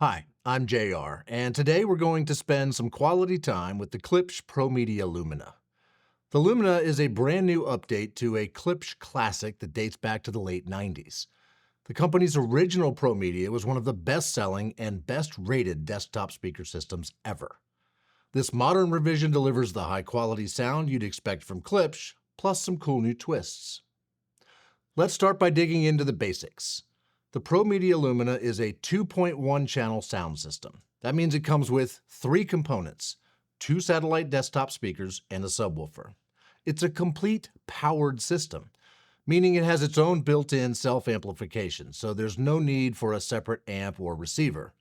Hi, I'm JR, and today we're going to spend some quality time with the Klipsch ProMedia Lumina. The Lumina is a brand new update to a Klipsch classic that dates back to the late 90s. The company's original ProMedia was one of the best-selling and best-rated desktop speaker systems ever. This modern revision delivers the high-quality sound you'd expect from Klipsch, plus some cool new twists. Let's start by digging into the basics. The ProMedia Lumina is a 2.1-channel sound system. That means it comes with three components: two satellite desktop speakers and a subwoofer. It's a complete powered system, meaning it has its own built-in self-amplification, so there's no need for a separate amp or receiver.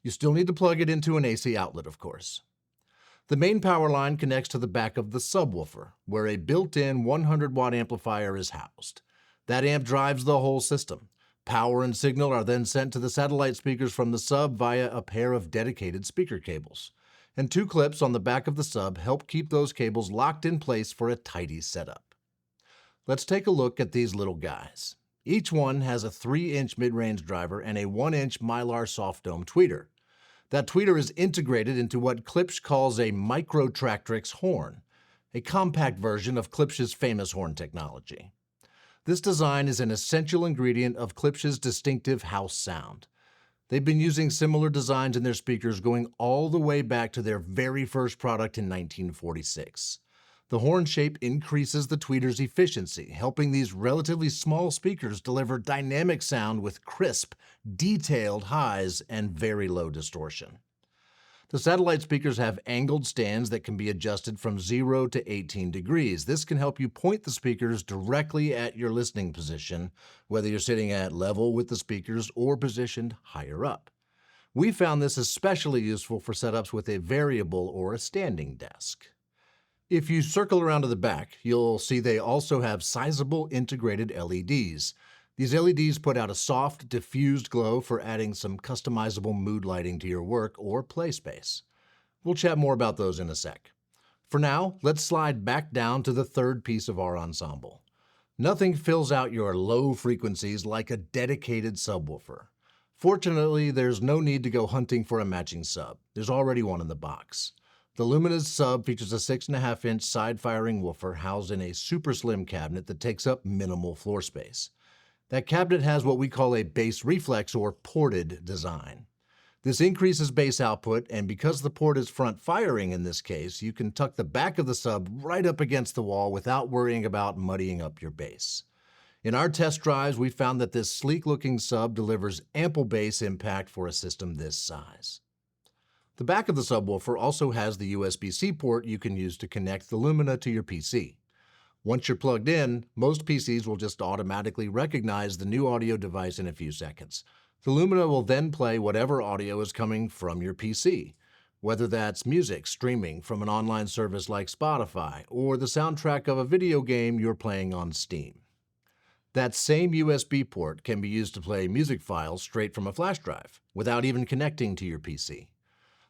You still need to plug it into an AC outlet, of course. The main power line connects to the back of the subwoofer, where a built-in 100-watt amplifier is housed. That amp drives the whole system. Power and signal are then sent to the satellite speakers from the sub via a pair of dedicated speaker cables. And two clips on the back of the sub help keep those cables locked in place for a tidy setup. Let's take a look at these little guys. Each one has a 3-inch mid-range driver and a 1-inch Mylar soft dome tweeter. That tweeter is integrated into what Klipsch calls a micro-Tractrix horn, a compact version of Klipsch's famous horn technology. This design is an essential ingredient of Klipsch's distinctive house sound. They've been using similar designs in their speakers going all the way back to their very first product in 1946. The horn shape increases the tweeter's efficiency, helping these relatively small speakers deliver dynamic sound with crisp, detailed highs and very low distortion. The satellite speakers have angled stands that can be adjusted from 0 to 18 degrees. This can help you point the speakers directly at your listening position, whether you're sitting at level with the speakers or positioned higher up. We found this especially useful for setups with a variable or a standing desk. If you circle around to the back, you'll see they also have sizable integrated LEDs. These LEDs put out a soft, diffused glow for adding some customizable mood lighting to your work or play space. We'll chat more about those in a sec. For now, let's slide back down to the third piece of our ensemble. Nothing fills out your low frequencies like a dedicated subwoofer. Fortunately, there's no need to go hunting for a matching sub. There's already one in the box. The Lumina's sub features a 6.5-inch side-firing woofer housed in a super slim cabinet that takes up minimal floor space. That cabinet has what we call a bass reflex or ported design. This increases bass output, and because the port is front firing in this case, you can tuck the back of the sub right up against the wall without worrying about muddying up your bass. In our test drives, we found that this sleek-looking sub delivers ample bass impact for a system this size. The back of the subwoofer also has the USB-C port you can use to connect the Lumina to your PC. Once you're plugged in, most PCs will just automatically recognize the new audio device in a few seconds. The Lumina will then play whatever audio is coming from your PC, whether that's music streaming from an online service like Spotify or the soundtrack of a video game you're playing on Steam. That same USB port can be used to play music files straight from a flash drive without even connecting to your PC.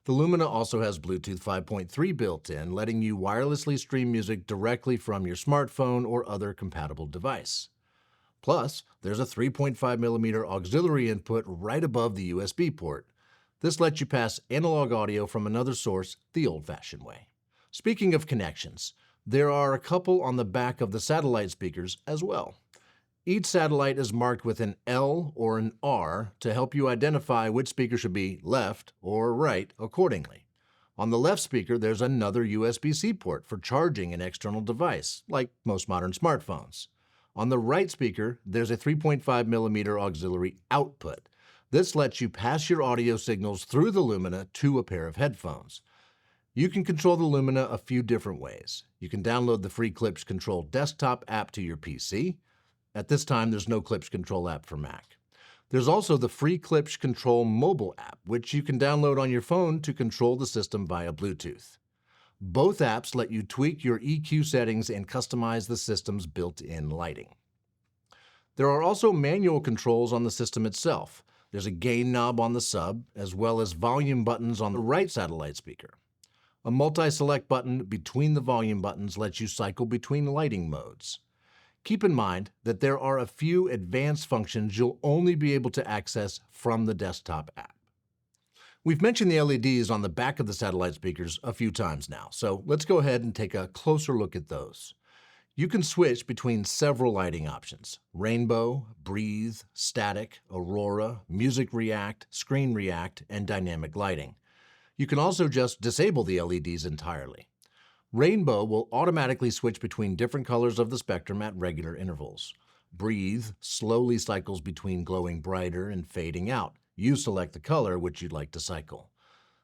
The Lumina also has Bluetooth 5.3 built in, letting you wirelessly stream music directly from your smartphone or other compatible device. Plus, there's a 3.5mm auxiliary input right above the USB port. This lets you pass analog audio from another source the old-fashioned way. Speaking of connections, there are a couple on the back of the satellite speakers as well. Each satellite is marked with an L or an R to help you identify which speaker should be left or right accordingly. On the left speaker, there's another USB-C port for charging an external device, like most modern smartphones. On the right speaker, there's a 3.5mm auxiliary output. This lets you pass your audio signals through the Lumina to a pair of headphones. You can control the Lumina a few different ways. You can download the free Klipsch Control desktop app to your PC. At this time, there's no Klipsch Control app for Mac. There's also the free Klipsch Control mobile app, which you can download on your phone to control the system via Bluetooth. Both apps let you tweak your EQ settings and customize the system's built-in lighting. There are also manual controls on the system itself. There's a gain knob on the sub, as well as volume buttons on the right satellite speaker. A multi-select button between the volume buttons lets you cycle between lighting modes. Keep in mind that there are a few advanced functions you'll only be able to access from the desktop app. We've mentioned the LEDs on the back of the satellite speakers a few times now, so let's go ahead and take a closer look at those. You can switch between several lighting options: rainbow, breathe, static, aurora, music react, screen react, and dynamic lighting. You can also just disable the LEDs entirely. Rainbow will automatically switch between different colors of the spectrum at regular intervals. Breathe slowly cycles between glowing brighter and fading out. You select the color which you'd like to cycle.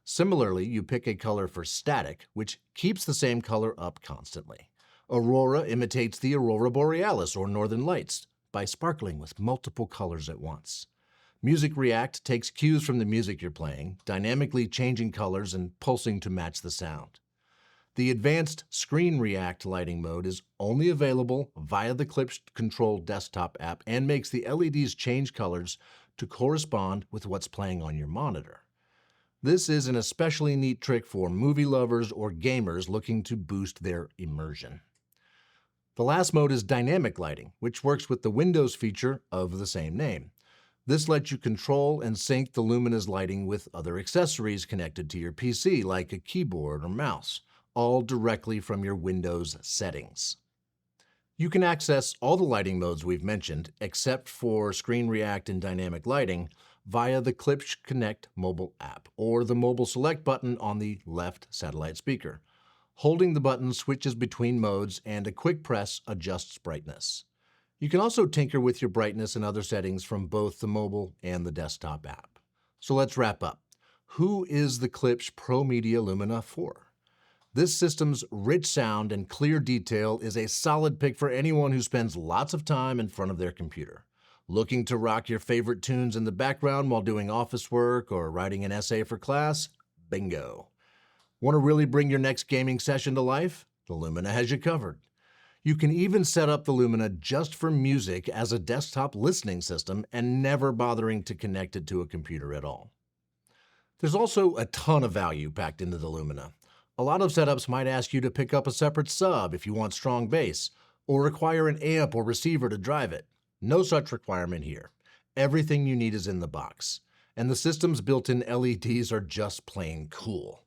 Similarly, you pick a color for static, which keeps the same color up constantly. Aurora imitates the aurora borealis or northern lights by sparkling with multiple colors at once. Music React takes cues from the music you're playing, dynamically changing colors and pulsing to match the sound. The advanced Screen React lighting mode is only available via the Klipsch Control desktop app and makes the LEDs change colors to correspond with what's playing on your monitor. This is an especially neat trick for movie lovers or gamers looking to boost their immersion. The last mode is Dynamic Lighting, which works with the Windows feature of the same name. This lets you control and sync the Lumina's lighting with other accessories connected to your PC, like a keyboard or mouse, all directly from your Windows settings. You can access all the lighting modes we've mentioned, except for Screen React and Dynamic Lighting, via the Klipsch Connect mobile app or the mobile select button on the left satellite speaker. Holding the button switches between modes, and a quick press adjusts brightness. You can also tinker with your brightness and other settings from both the mobile and the desktop app. So let's wrap up. Who is the Klipsch ProMedia Lumina for? This system's rich sound and clear detail is a solid pick for anyone who spends lots of time in front of their computer. Looking to rock your favorite tunes in the background while doing office work or writing an essay for class? Bingo. Want to really bring your next gaming session to life? The Lumina has you covered. You can even set up the Lumina just for music as a desktop listening system and never bothering to connect it to a computer at all. There's also a ton of value packed into the Lumina. A lot of setups might ask you to pick up a separate sub if you want strong bass, or require an amp or receiver to drive it. No such requirement here. Everything you need is in the box, and the system's built-in LEDs are just plain cool.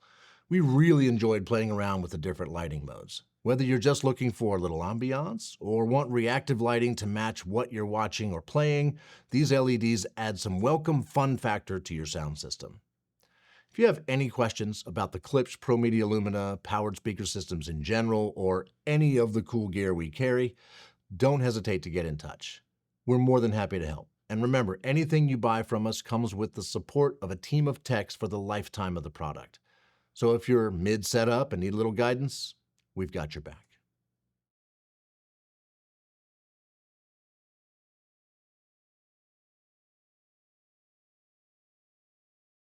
We really enjoyed playing around with the different lighting modes. Whether you're just looking for a little ambiance or want reactive lighting to match what you're watching or playing, these LEDs add some welcome fun factor to your sound system. If you have any questions about the Klipsch ProMedia Lumina, powered speaker systems in general, or any of the cool gear we carry, don't hesitate to get in touch. We're more than happy to help. And remember, anything you buy from us comes with the support of a team of techs for the lifetime of the product. So if you're mid-setup and need a little guidance, we've got your back.